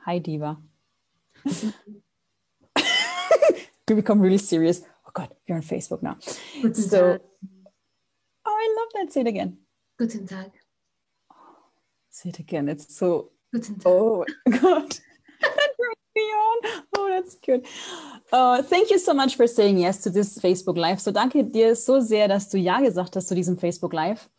Hi, Diva. We become really serious. Oh God, you're on Facebook now. Guten So, Tag. oh, I love that. Say it again. Guten Tag. Say it again. It's so, Guten Tag. oh God. That brings me on. Oh, that's good. Thank you so much for saying yes to this Facebook Live. So danke dir so sehr, dass du ja gesagt hast zu diesem Facebook Live.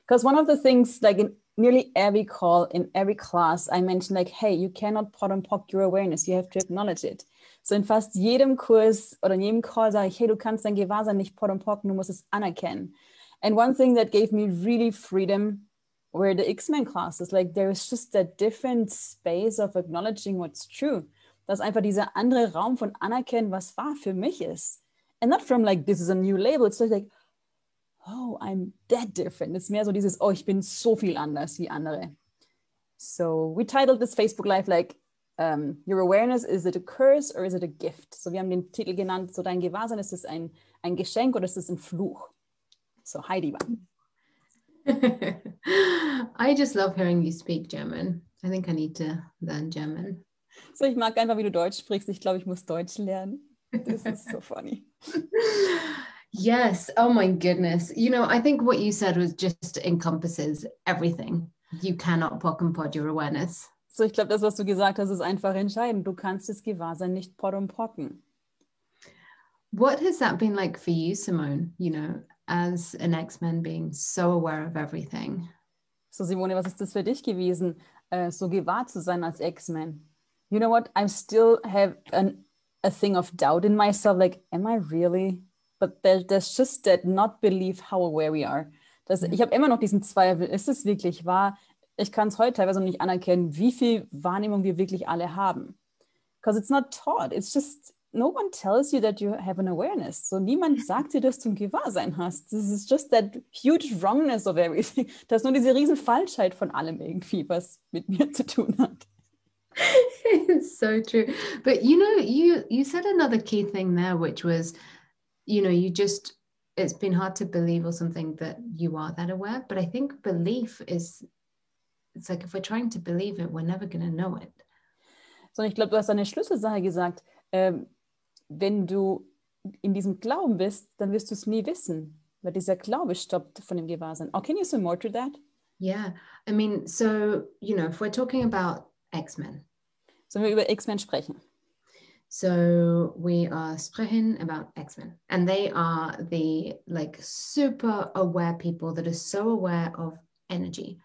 Because one of the things, like in nearly every call, in every class, I mentioned like, hey, you cannot pot and pock your awareness. You have to acknowledge it. So in fast jedem Kurs oder in jedem Call sage ich, hey, du kannst dein Gewahrsein nicht pot und pocken, du musst es anerkennen. And one thing that gave me really freedom were the X-Men classes. Like there's just a different space of acknowledging what's true. Dass einfach dieser andere Raum von anerkennen, was wahr für mich ist. And not from like, this is a new label. It's just like, oh, I'm that different. It's mehr so dieses, oh, ich bin so viel anders wie andere. So we titled this Facebook Live like, your awareness, is it a curse or is it a gift? So wir haben den Titel genannt, so dein Gewahrsein, ist es ein Geschenk oder ist es ein Fluch? So hi, Diva. I just love hearing you speak German. I think I need to learn German. So ich mag einfach, wie du Deutsch sprichst. Ich glaube, ich muss Deutsch lernen. This is so funny. Yes. Oh my goodness. You know, I think what you said was just encompasses everything. You cannot pock and pod your awareness. So ich glaube, das, was du gesagt hast, ist einfach entscheidend. Du kannst das Gewahrsein nicht pot und pocken. What has that been like for you, Simone? You know, as an X-Men being so aware of everything. So Simone, was ist das für dich gewesen, so gewahr zu sein als X-Men? You know what? I still have a thing of doubt in myself. Like, am I really? But there's just that not belief how aware we are. Ich habe immer noch diesen Zweifel, ist es wirklich wahr? Ich kann es heute teilweise noch nicht anerkennen, wie viel Wahrnehmung wir wirklich alle haben. Because it's not taught. It's just, no one tells you that you have an awareness. So niemand sagt dir, dass du ein Gewahrsein hast. This is just that huge wrongness of everything. Das ist nur diese riesen Falschheit von allem irgendwie, was mit mir zu tun hat. It's so true. But you know, you said another key thing there, which was, you know, it's been hard to believe or something that you are that aware. But I think belief is, it's like if we're trying to believe it, we're never going to know it. So, ich glaube, du hast eine Schlüsselsache gesagt. Wenn du in diesem Glauben bist, dann wirst du es nie wissen, weil dieser Glaube stoppt von dem Gewahrsein. Oh, can you say more to that? Yeah, I mean, so, you know, if we're talking about X-Men. Sollen wir über X-Men sprechen? So we are sprechen about X-Men, and they are the like super aware people that are so aware of energy.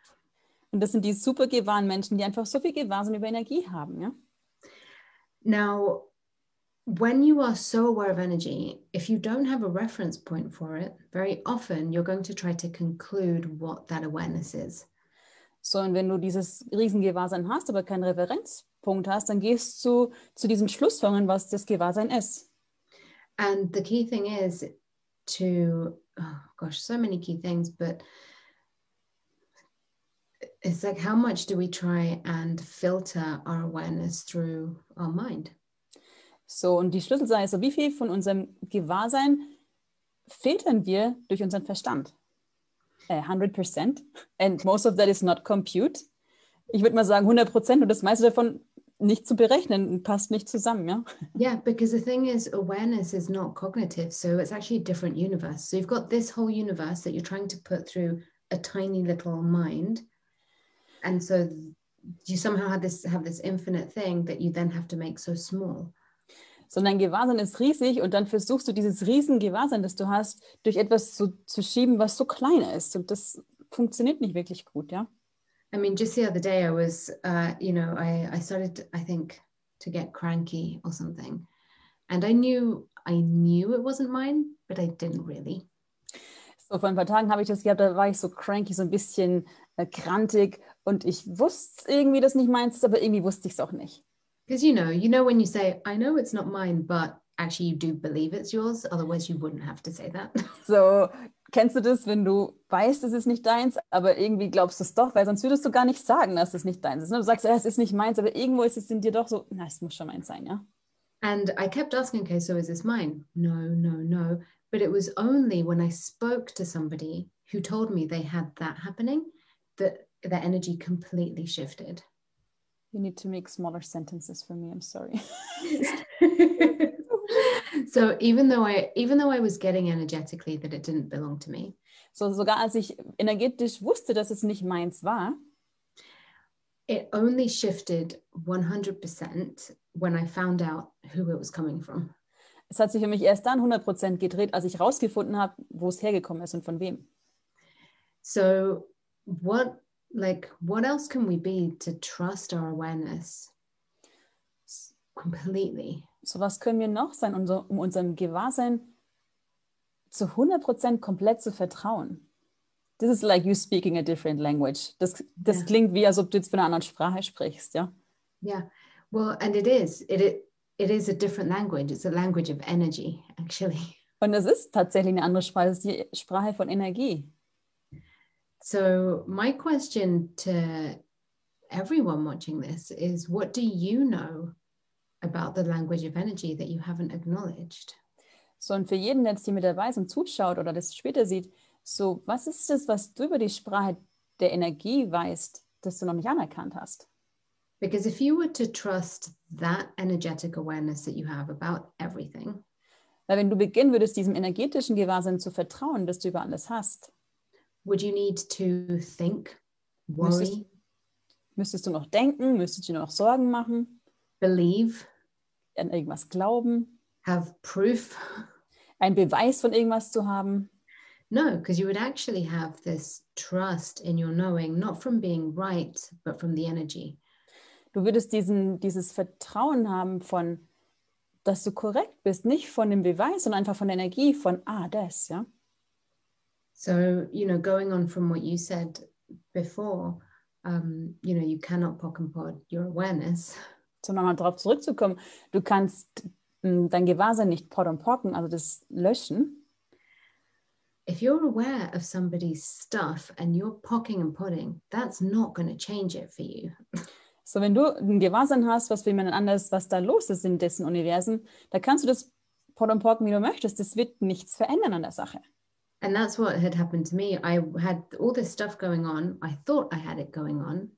Und das sind die super gewahren Menschen, die einfach so viel Gewahrsein über Energie haben, ja? Now, when you are so aware of energy, if you don't have a reference point for it, very often you're going to try to conclude what that awareness is. So, und wenn du dieses Riesengewahrsein hast, aber keinen Referenzpunkt hast, dann gehst du zu diesen Schlussfolgerungen, was das Gewahrsein ist. And the key thing is to, oh gosh, so many key things, but it's like, how much do we try and filter our awareness through our mind? So, und die Schlüsselsache ist so, wie viel von unserem Gewahrsein filtern wir durch unseren Verstand? 100%. And most of that is not compute. Ich würde mal sagen 100% und das meiste davon nicht zu berechnen, passt nicht zusammen, ja? Yeah, because the thing is, awareness is not cognitive, so it's actually a different universe. So you've got this whole universe that you're trying to put through a tiny little mind, and so you somehow have this infinite thing that you then have to make so small. So, dein Gewahrsein ist riesig und dann versuchst du dieses riesen Gewahrsein, das du hast, durch etwas zu schieben, was so klein ist. Und das funktioniert nicht wirklich gut, ja? I mean, just the other day I was, you know, I started, I think, to get cranky or something. And I knew it wasn't mine, but I didn't really. So, vor ein paar Tagen habe ich das gehabt, da war ich so cranky, so ein bisschen krantig und ich wusste irgendwie, dass nicht meins ist, aber irgendwie wusste ich es auch nicht. Because you know when you say, I know it's not mine, but actually you do believe it's yours, otherwise you wouldn't have to say that. So, kennst du das, wenn du weißt, es ist nicht deins, aber irgendwie glaubst du es doch, weil sonst würdest du gar nicht sagen, dass es nicht deins ist. Du sagst, ja, es ist nicht meins, aber irgendwo ist es in dir doch so, na, es muss schon meins sein, ja? And I kept asking, okay, so is this mine? No. But it was only when I spoke to somebody who told me they had that happening that their energy completely shifted. You need to make smaller sentences for me, I'm sorry. So even though I was getting energetically that it didn't belong to me. So sogar als ich energetisch wusste, dass es nicht meins war, it only shifted 100% when I found out who it was coming from. es hat sich für mich erst dann 100% gedreht, als ich rausgefunden habe, wo es hergekommen ist und von wem. So what else can we be to trust our awareness completely? So was können wir noch sein, um unserem Gewahrsein zu 100% komplett zu vertrauen? This is like you speaking a different language. Das klingt wie, als ob du jetzt von einer anderen Sprache sprichst, ja? Yeah, well, and it is a different language. It's a language of energy, actually. Und es ist tatsächlich eine andere Sprache, es ist die Sprache von Energie. So my question to everyone watching this is, what do you know about the language of energy that you haven't acknowledged? So, und für jeden, der jetzt hier mit dabei ist und zuschaut oder das später sieht, so, was ist das, was du über die Sprache der Energie weißt, das du noch nicht anerkannt hast? Because if you were to trust that energetic awareness that you have about everything, weil wenn du beginnen würdest, diesem energetischen Gewahrsein zu vertrauen, das du über alles hast, would you need to think, worry, müsstest du noch denken, müsstest du noch Sorgen machen, believe, an irgendwas glauben, have proof, einen Beweis von irgendwas zu haben? No, because you would actually have this trust in your knowing, not from being right, but from the energy. Du würdest dieses Vertrauen haben von, dass du korrekt bist, nicht von dem Beweis, sondern einfach von der Energie von, das, ja. So, going on from what you said before, you cannot pock and pod your awareness. Sondern mal darauf zurückzukommen, du kannst dein Gewahrsein nicht pod und pocken, also das löschen. If you're aware of somebody's stuff and you're pocking and podding, that's not going to change it for you. So, wenn du ein Gewahrsein hast, was für jemand anderes, was da los ist in dessen Universen, da kannst du das pod und pocken, wie du möchtest. Das wird nichts verändern an der Sache. And that's what had happened to me. I had all this stuff going on. I thought I had it going on.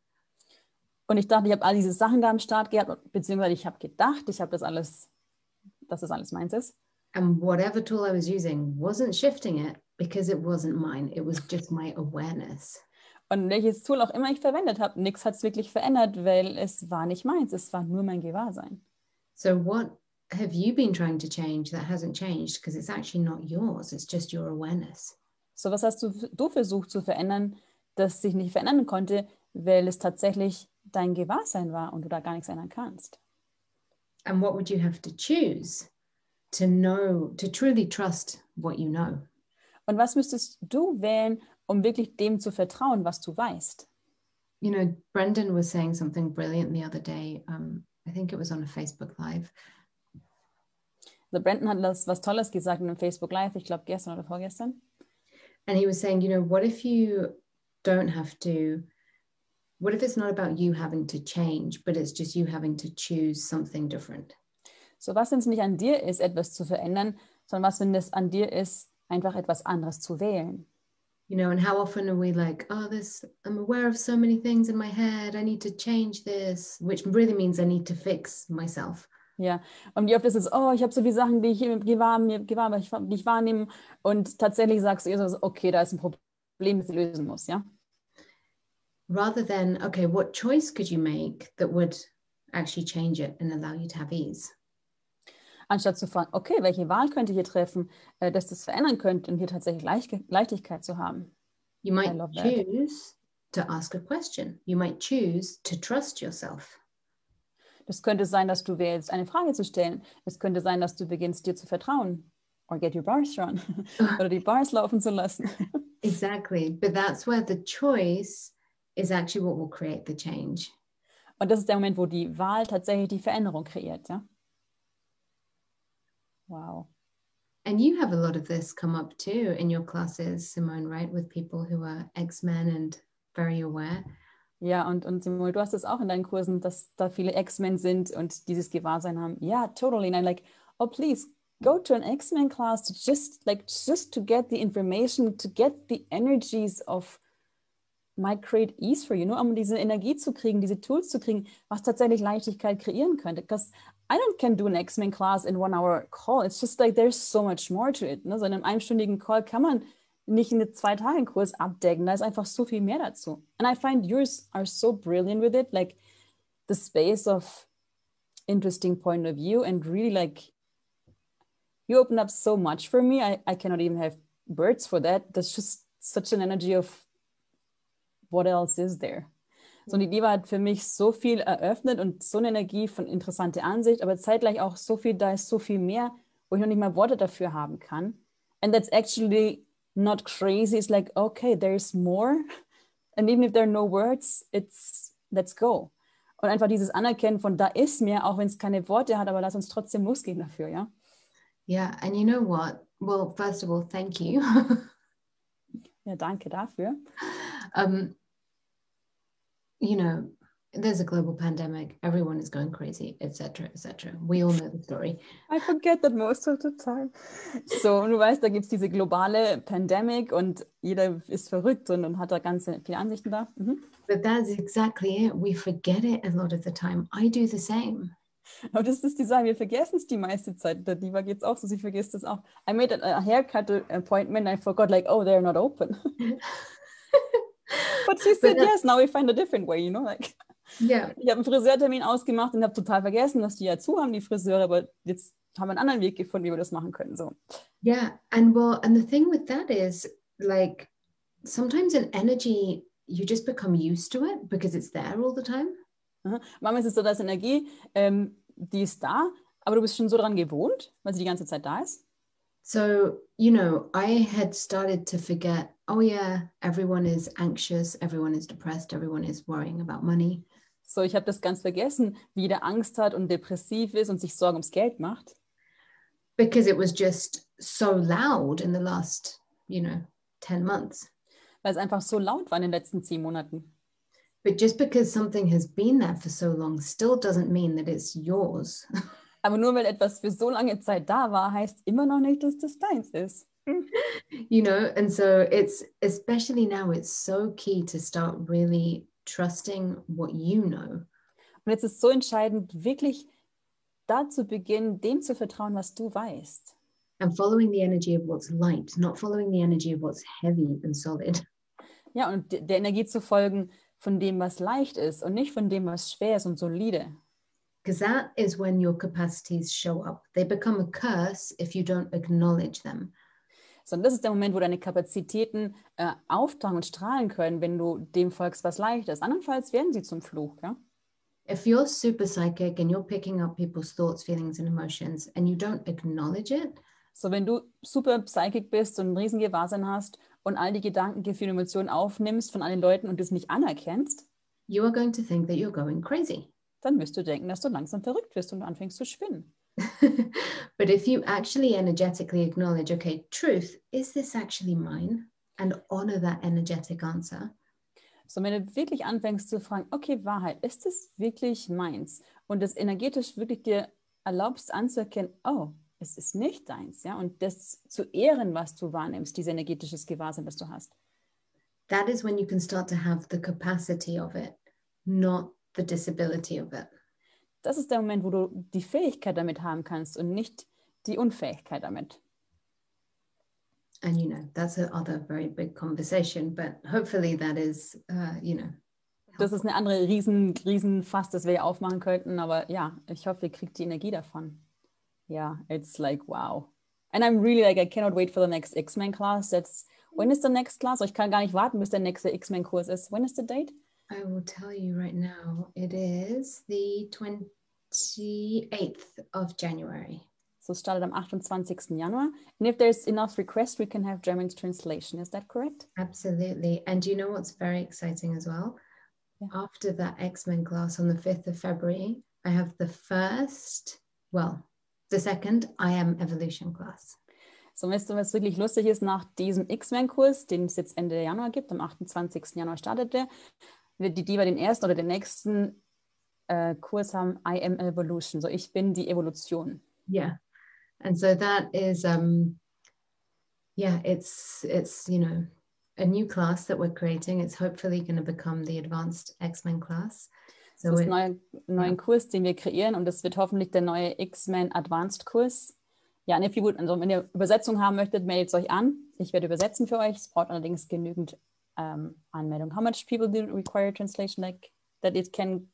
Und ich dachte, ich habe all diese Sachen da am Start gehabt, beziehungsweise ich habe gedacht, dass das alles meins ist. And whatever tool I was using wasn't shifting it because it wasn't mine. It was just my awareness. Und welches Tool auch immer ich verwendet habe, nichts hat es wirklich verändert, weil es war nicht meins, es war nur mein Gewahrsein. So what have you been trying to change that hasn't changed? Because it's actually not yours, it's just your awareness. So, was hast du versucht zu verändern, das sich nicht verändern konnte, weil es tatsächlich dein Gewahrsein war und du da gar nichts ändern kannst? And what would you have to choose to know, to truly trust what you know? Und was müsstest du wählen, um wirklich dem zu vertrauen, was du weißt? Brendan was saying something brilliant the other day. I think it was on a Facebook Live. Also Brendan hat was Tolles gesagt in einem Facebook Live, ich glaube gestern oder vorgestern. And he was saying, what if you don't have to, what if it's not about you having to change, but it's just you having to choose something different? So, was, wenn es nicht an dir ist, etwas zu verändern, sondern was, wenn es an dir ist, einfach etwas anderes zu wählen? And how often are we like, I'm aware of so many things in my head, I need to change this, which really means I need to fix myself. Ja, und wie oft ist es, ich habe so viele Sachen, die ich nicht wahrnehme, und tatsächlich sagst du, okay, da ist ein Problem, das ich lösen muss, ja? Rather than, okay, what choice could you make that would actually change it and allow you to have ease? Anstatt zu fragen, okay, welche Wahl könnte ich hier treffen, dass das verändern könnte und hier tatsächlich Leichtigkeit zu haben. You might choose to ask a question. You might choose to trust yourself. Das könnte sein, dass du wählst, eine Frage zu stellen. Es könnte sein, dass du beginnst, dir zu vertrauen. Or get your bars run. Oder die Bars laufen zu lassen. Exactly. But that's where the choice is actually what will create the change. Und das ist der Moment, wo die Wahl tatsächlich die Veränderung kreiert, ja? Wow. And you have a lot of this come up too in your classes, Simone, right? With people who are X-Men and very aware. Ja, und Simone, du hast es auch in deinen Kursen, dass da viele X-Men sind und dieses Gewahrsein haben. Ja, totally. And I'm like, please go to an X-Men class to just to get the information, to get the energies of might create ease for you, nur um diese Energie zu kriegen, diese Tools zu kriegen, was tatsächlich Leichtigkeit kreieren könnte. Because I can do an X-Men class in 1 hour call. It's just like there's so much more to it. Ne? So in einem einstündigen Call kann man nicht in 2 Tagen Kurs abdecken. Da ist einfach so viel mehr dazu. And I find yours are so brilliant with it, like the space of interesting point of view, and really like you open up so much for me. I cannot even have words for that. That's just such an energy of what else is there. So, und die Diva hat für mich so viel eröffnet und so eine Energie von interessante Ansicht, aber zeitgleich auch so viel, da ist so viel mehr, wo ich noch nicht mal Worte dafür haben kann. And that's actually not crazy. It's like, okay, there's more. And even if there are no words, let's go. Und einfach dieses Anerkennen von, da ist mehr, auch wenn es keine Worte hat, aber lass uns trotzdem losgehen dafür, ja? Yeah, and you know what? Well, first of all, thank you. Ja, danke dafür. You know, there's a global pandemic, everyone is going crazy, etc., etc. We all know the story. I forget that most of the time. So, und du weißt, da gibt es diese globale Pandemic und jeder ist verrückt und hat da ganz viele Ansichten da. Mhm. But that's exactly it. We forget it a lot of the time. I do the same. Aber das ist die Sache, wir vergessen es die meiste Zeit. Der Diva geht es auch so, sie vergisst es auch. I made a haircut appointment and I forgot, like, oh, they're not open. But she said, yes, now we find a different way, you know, like. Yeah. Ich habe einen Friseurtermin ausgemacht und habe total vergessen, dass die ja zu haben, die Friseure, aber jetzt haben wir einen anderen Weg gefunden, wie wir das machen können. So. Yeah, and the thing with that is, like, sometimes in energy, you just become used to it because it's there all the time. Manchmal ist es so, dass Energie, die ist da, aber du bist schon so dran gewohnt, weil sie die ganze Zeit da ist. So, you know, I had started to forget, oh yeah, everyone is anxious, everyone is depressed, everyone is worrying about money. So, ich habe das ganz vergessen, wie jeder Angst hat und depressiv ist und sich Sorgen ums Geld macht. Because it was just so loud in the last, 10 months. Weil es einfach so laut war in den letzten 10 Monaten. But just because something has been there for so long still doesn't mean that it's yours. Aber nur weil etwas für so lange Zeit da war, heißt immer noch nicht, dass das deins ist. And so it's, especially now, it's so key to start really trusting what you know. Und jetzt ist so entscheidend, wirklich da zu beginnen, dem zu vertrauen, was du weißt. And following the energy of what's light, not following the energy of what's heavy and solid. Ja, und der Energie zu folgen von dem, was leicht ist und nicht von dem, was schwer ist und solide. Because that is when your capacities show up. They become a curse if you don't acknowledge them. Sondern das ist der Moment, wo deine Kapazitäten auftauchen und strahlen können, wenn du dem folgst, was leicht ist. Andernfalls werden sie zum Fluch. Ja? If you're super psychic and you're picking up people's thoughts, feelings and emotions and you don't acknowledge it. So, wenn du super psychic bist und ein riesen Gewahrsein hast und all die Gedanken, Gefühle, Emotionen aufnimmst von allen Leuten und das nicht anerkennst, you are going to think that you're going crazy. Dann wirst du denken, dass du langsam verrückt wirst und du anfängst zu spinnen. But if you actually energetically acknowledge, okay, truth, is this actually mine? And honor that energetic answer. So, wenn du wirklich anfängst zu fragen, okay, Wahrheit, ist es wirklich meins? Und das energetisch wirklich dir erlaubst anzuerkennen, oh, es ist nicht deins, ja? Und das zu ehren, was du wahrnimmst, dieses energetisches Gewahrsein, das du hast. That is when you can start to have the capacity of it, not the disability of it. Das ist der Moment, wo du die Fähigkeit damit haben kannst und nicht die Unfähigkeit damit. And that's another very big conversation, but hopefully that is, Das ist eine andere riesen Fass, das wir hier aufmachen könnten, aber ja, ich hoffe, ihr kriegt die Energie davon. Yeah, it's like, wow. And I'm really like, I cannot wait for the next X-Men class. When is the next class? Ich kann gar nicht warten, bis der nächste X-Men-Kurs ist. When is the date? I will tell you right now. It is the 28th of January. So it started am 28. Januar. And if there's enough requests, we can have German translation. Is that correct? Absolutely. And you know what's very exciting as well? Yeah. After that X-Men class on the 5th of February, I have the second I Am Evolution class. So, weißt du, was wirklich lustig ist, nach diesem X-Men-Kurs, den es jetzt Ende Januar gibt, am 28. Januar startet der, wird die Diva den ersten oder den nächsten Kurs haben, I Am Evolution. So, ich bin die Evolution. Yeah. And so that is, it's a new class that we're creating. It's hopefully going to become the Advanced X-Men class. So das ist ein neuer Kurs, den wir kreieren, und das wird hoffentlich der neue X-Men Advanced Kurs. Ja, und also wenn ihr Übersetzung haben möchtet, meldet euch an. Ich werde übersetzen für euch. Es braucht allerdings genügend Anmeldung. How much people do require translation, like that it can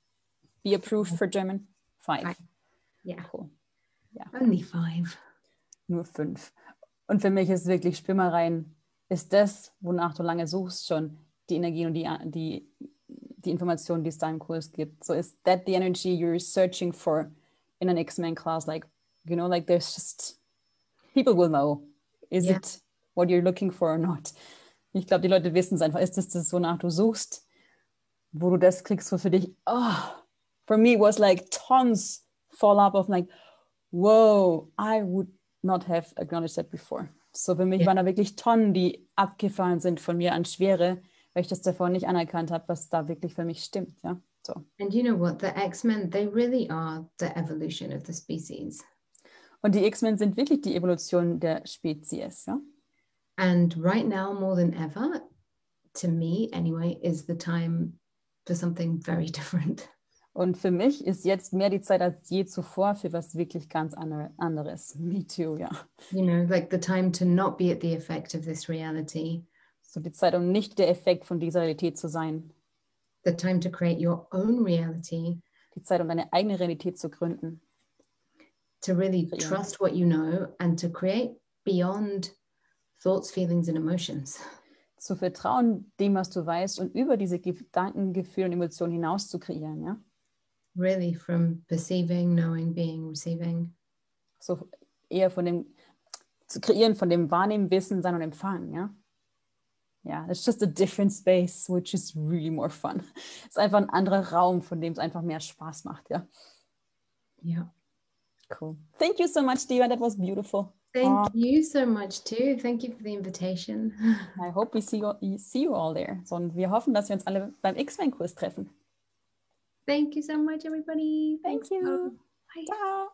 be approved for German? 5. Yeah. Cool. Ja. Only 5. Nur 5. Und für mich ist wirklich Schwimmereien, ist das, wonach du lange suchst, schon die Energie und die Informationen, die es da im Kurs gibt. So is that the energy you're searching for in an X-Men class? Like, you know, like there's just, people will know. Is it what you're looking for or not? Ich glaube, die Leute wissen es einfach. Ist das, wonach du suchst, wo du das kriegst, wo für dich, for me it was like tons fall up of like, whoa, I would not have acknowledged that before. So für mich waren da wirklich Tonnen, die abgefallen sind von mir an Schwere, weil ich das davor nicht anerkannt habe, was da wirklich für mich stimmt. Ja? So. And you know what? The X-Men, they really are the evolution of the species. Und die X-Men sind wirklich die Evolution der Spezies. Ja? And right now, more than ever, to me anyway, is the time for something very different. Und für mich ist jetzt mehr die Zeit als je zuvor für was wirklich ganz anderes. Me too, ja. You know, like the time to not be at the effect of this reality. So die Zeit, um nicht der Effekt von dieser Realität zu sein. The time to create your own reality. Die Zeit, um deine eigene Realität zu gründen. To really trust what you know and to create beyond thoughts, feelings and emotions. Zu vertrauen dem, was du weißt, und über diese Gedanken, Gefühle und Emotionen hinaus zu kreieren, ja. Really from perceiving, knowing, being, receiving. So eher zu kreieren von dem Wahrnehmen, Wissen, Sein und Empfangen, ja. Ja, it's just a different space, which is really more fun. Es ist einfach ein anderer Raum, von dem es einfach mehr Spaß macht, ja. Ja. Cool. Thank you so much, Diva. That was beautiful. Thank you so much too. Thank you for the invitation. I hope we see you all there. So, und wir hoffen, dass wir uns alle beim X-Men-Kurs treffen. Thank you so much, everybody. Thank you. Bye. Ciao.